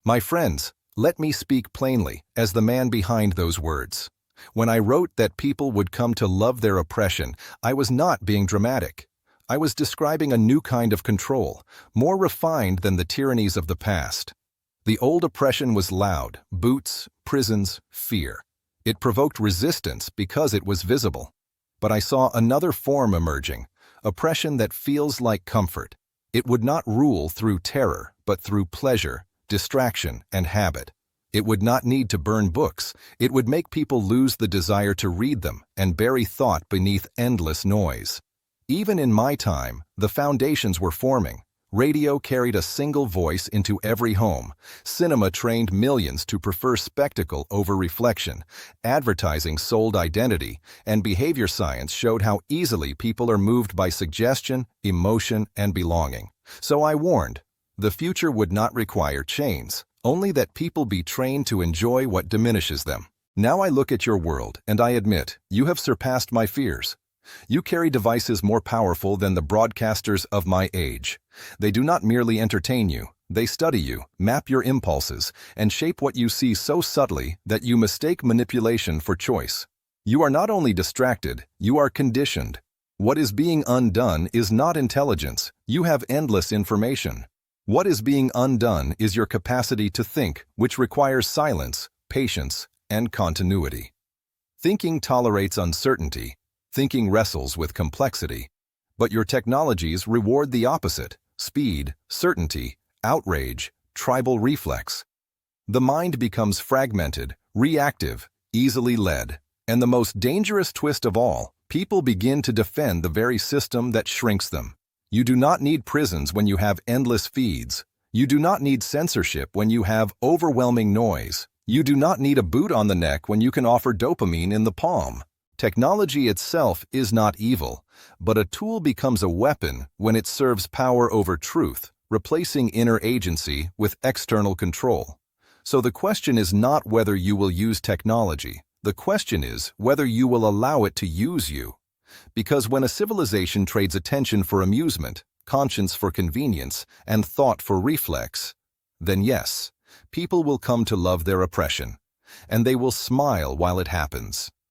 My friends, let me speak plainly, as the man behind those words. When I wrote that people would come to love their oppression, I was not being dramatic. I was describing a new kind of control, more refined than the tyrannies of the past. The old oppression was loud: boots, prisons, fear. It provoked resistance because it was visible. But I saw another form emerging, oppression that feels like comfort. It would not rule through terror, but through pleasure, distraction, and habit. It would not need to burn books. It would make people lose the desire to read them and bury thought beneath endless noise. Even in my time, the foundations were forming. Radio carried a single voice into every home. Cinema trained millions to prefer spectacle over reflection. Advertising sold identity, and behavior science showed how easily people are moved by suggestion, emotion, and belonging. So I warned, the future would not require chains, only that people be trained to enjoy what diminishes them. Now I look at your world, and I admit, you have surpassed my fears. You carry devices more powerful than the broadcasters of my age. They do not merely entertain you, they study you, map your impulses, and shape what you see so subtly that you mistake manipulation for choice. You are not only distracted, you are conditioned. What is being undone is not intelligence. You have endless information. What is being undone is your capacity to think, which requires silence, patience, and continuity. Thinking tolerates uncertainty. Thinking wrestles with complexity. But your technologies reward the opposite: speed, certainty, outrage, tribal reflex. The mind becomes fragmented, reactive, easily led. And the most dangerous twist of all, people begin to defend the very system that shrinks them. You do not need prisons when you have endless feeds. You do not need censorship when you have overwhelming noise. You do not need a boot on the neck when you can offer dopamine in the palm. Technology itself is not evil, but a tool becomes a weapon when it serves power over truth, replacing inner agency with external control. So the question is not whether you will use technology. The question is whether you will allow it to use you. Because when a civilization trades attention for amusement, conscience for convenience, and thought for reflex, then yes, people will come to love their oppression, and they will smile while it happens.